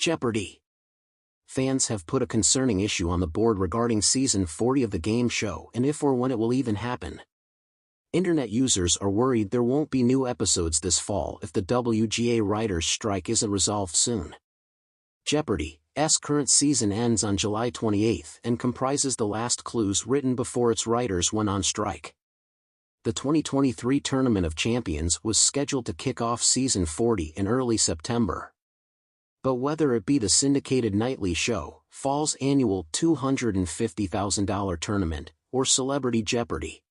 Jeopardy! Fans have put a concerning issue on the board regarding Season 40 of the game show and if or when it will even happen. Internet users are worried there won't be new episodes this fall if the WGA writers' strike isn't resolved soon. Jeopardy's current season ends on July 28 and comprises the last clues written before its writers went on strike. The 2023 Tournament of Champions was scheduled to kick off Season 40 in early September. But whether it be the syndicated nightly show, fall's annual $250,000 tournament, or Celebrity Jeopardy!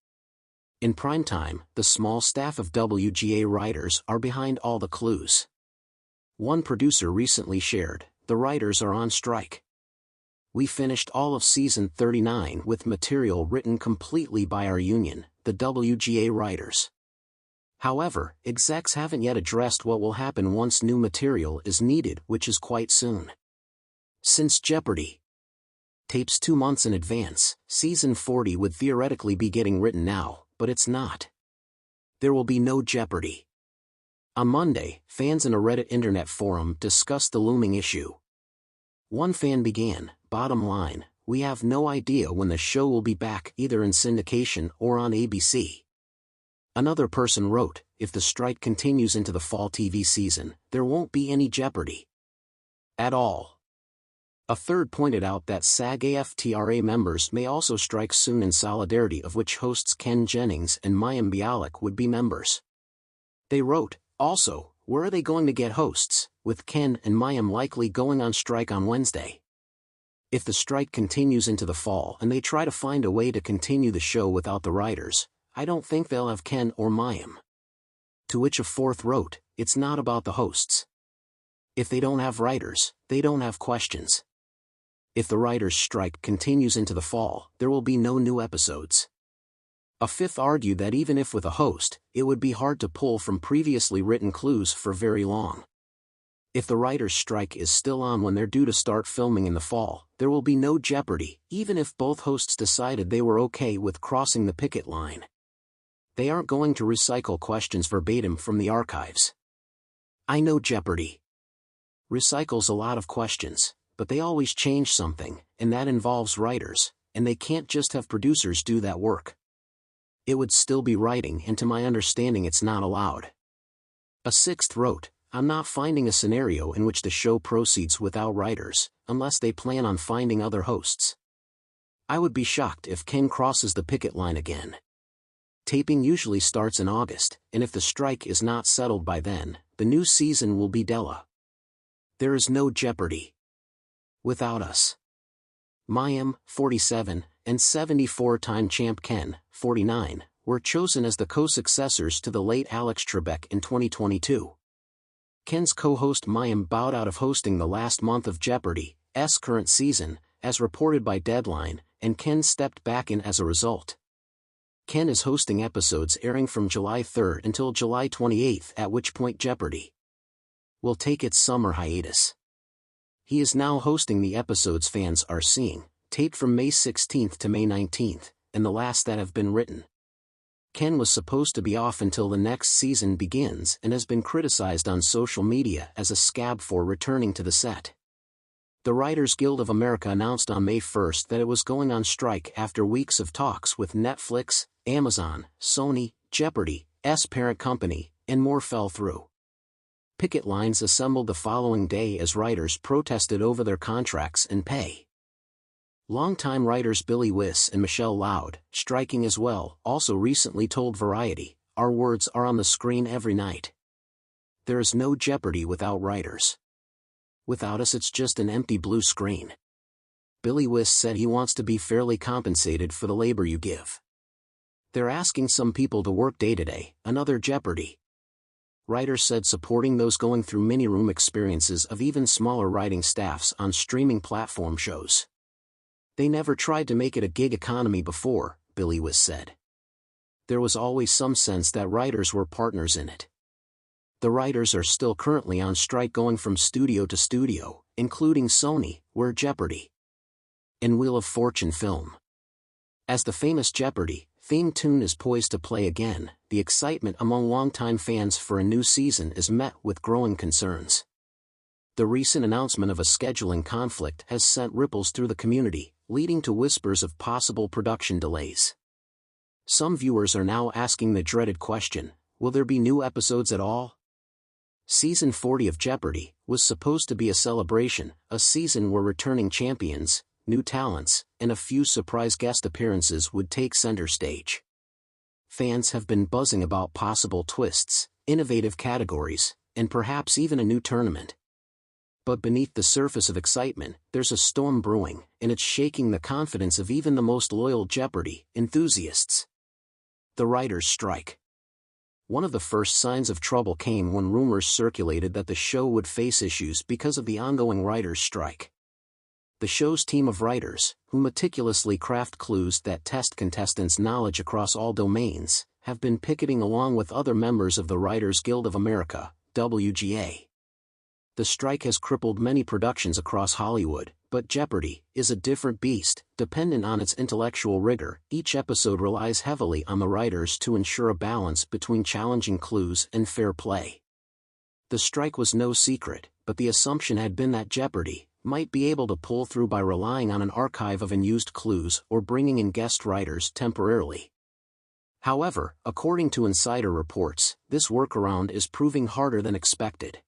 In primetime, the small staff of WGA writers are behind all the clues. One producer recently shared, "The writers are on strike. We finished all of Season 39 with material written completely by our union, the WGA writers. However, execs haven't yet addressed what will happen once new material is needed, which is quite soon." Since Jeopardy! Tapes 2 months in advance, Season 40 would theoretically be getting written now, but it's not. There will be no Jeopardy! On Monday, fans in a Reddit internet forum discussed the looming issue. One fan began, "Bottom line, we have no idea when the show will be back either in syndication or on ABC." Another person wrote, "If the strike continues into the fall TV season, there won't be any Jeopardy! At all." A third pointed out that SAG-AFTRA members may also strike soon in solidarity, of which hosts Ken Jennings and mayim Bialik would be members. They wrote, "Also, where are they going to get hosts, with Ken and mayim likely going on strike on Wednesday? If the strike continues into the fall and they try to find a way to continue the show without the writers, I don't think they'll have Ken or mayim." To which a fourth wrote, "It's not about the hosts. If they don't have writers, they don't have questions. If the writers' strike continues into the fall, there will be no new episodes." A fifth argued that even if with a host, it would be hard to pull from previously written clues for very long. If the writers' strike is still on when they're due to start filming in the fall, there will be no Jeopardy, even if both hosts decided they were okay with crossing the picket line. They aren't going to recycle questions verbatim from the archives. I know Jeopardy! Recycles a lot of questions, but they always change something, and that involves writers, and they can't just have producers do that work. It would still be writing, and to my understanding it's not allowed. A sixth wrote, "I'm not finding a scenario in which the show proceeds without writers, unless they plan on finding other hosts. I would be shocked if Ken crosses the picket line again. Taping usually starts in August, and if the strike is not settled by then, the new season will be Della. There is no Jeopardy! Without us." mayim, 47, and 74-time champ Ken, 49, were chosen as the co-successors to the late Alex Trebek in 2022. Ken's co-host mayim bowed out of hosting the last month of Jeopardy's current season, as reported by Deadline, and Ken stepped back in as a result. Ken is hosting episodes airing from July 3 until July 28, at which point Jeopardy! Will take its summer hiatus. He is now hosting the episodes fans are seeing, taped from May 16 to May 19, and the last that have been written. Ken was supposed to be off until the next season begins and has been criticized on social media as a scab for returning to the set. The Writers Guild of America announced on May 1 that it was going on strike after weeks of talks with Netflix, Amazon, Sony, Jeopardy's parent company, and more fell through. Picket lines assembled the following day as writers protested over their contracts and pay. Longtime writers Billy Wiss and Michelle Loud, striking as well, also recently told Variety, "Our words are on the screen every night. There is no Jeopardy without writers. Without us it's just an empty blue screen." Billy Wiss said he wants to be fairly compensated for the labor you give. "They're asking some people to work day-to-day, another Jeopardy." Writers said supporting those going through mini-room experiences of even smaller writing staffs on streaming platform shows. "They never tried to make it a gig economy before," Billy Wiss said. "There was always some sense that writers were partners in it." The writers are still currently on strike going from studio to studio, including Sony, where Jeopardy! And Wheel of Fortune film. As the famous Jeopardy! Theme tune is poised to play again, the excitement among longtime fans for a new season is met with growing concerns. The recent announcement of a scheduling conflict has sent ripples through the community, leading to whispers of possible production delays. Some viewers are now asking the dreaded question, will there be new episodes at all? Season 40 of Jeopardy was supposed to be a celebration, a season where returning champions, new talents, and a few surprise guest appearances would take center stage. Fans have been buzzing about possible twists, innovative categories, and perhaps even a new tournament. But beneath the surface of excitement, there's a storm brewing, and it's shaking the confidence of even the most loyal Jeopardy enthusiasts. The writers' strike. One of the first signs of trouble came when rumors circulated that the show would face issues because of the ongoing writers' strike. The show's team of writers, who meticulously craft clues that test contestants' knowledge across all domains, have been picketing along with other members of the Writers Guild of America, WGA. The strike has crippled many productions across Hollywood, but Jeopardy is a different beast. Dependent on its intellectual rigor, each episode relies heavily on the writers to ensure a balance between challenging clues and fair play. The strike was no secret, but the assumption had been that Jeopardy might be able to pull through by relying on an archive of unused clues or bringing in guest writers temporarily. However, according to insider reports, this workaround is proving harder than expected.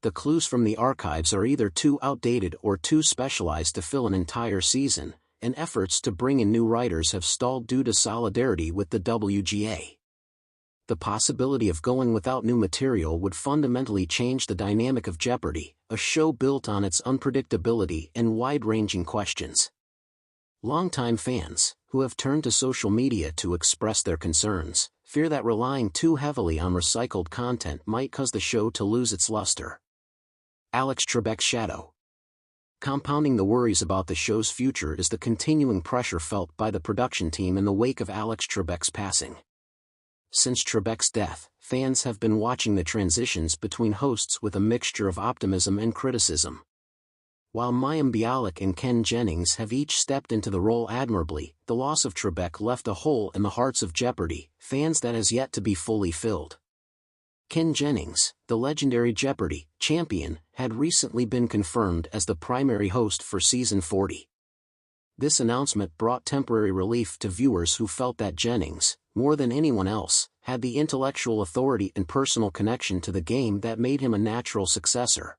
The clues from the archives are either too outdated or too specialized to fill an entire season, and efforts to bring in new writers have stalled due to solidarity with the WGA. The possibility of going without new material would fundamentally change the dynamic of Jeopardy, a show built on its unpredictability and wide-ranging questions. Longtime fans, who have turned to social media to express their concerns, fear that relying too heavily on recycled content might cause the show to lose its luster. Alex Trebek's shadow. Compounding the worries about the show's future is the continuing pressure felt by the production team in the wake of Alex Trebek's passing. Since Trebek's death, fans have been watching the transitions between hosts with a mixture of optimism and criticism. While mayim Bialik and Ken Jennings have each stepped into the role admirably, the loss of Trebek left a hole in the hearts of Jeopardy fans that has yet to be fully filled. Ken Jennings, the legendary Jeopardy champion, had recently been confirmed as the primary host for Season 40. This announcement brought temporary relief to viewers who felt that Jennings, more than anyone else, had the intellectual authority and personal connection to the game that made him a natural successor.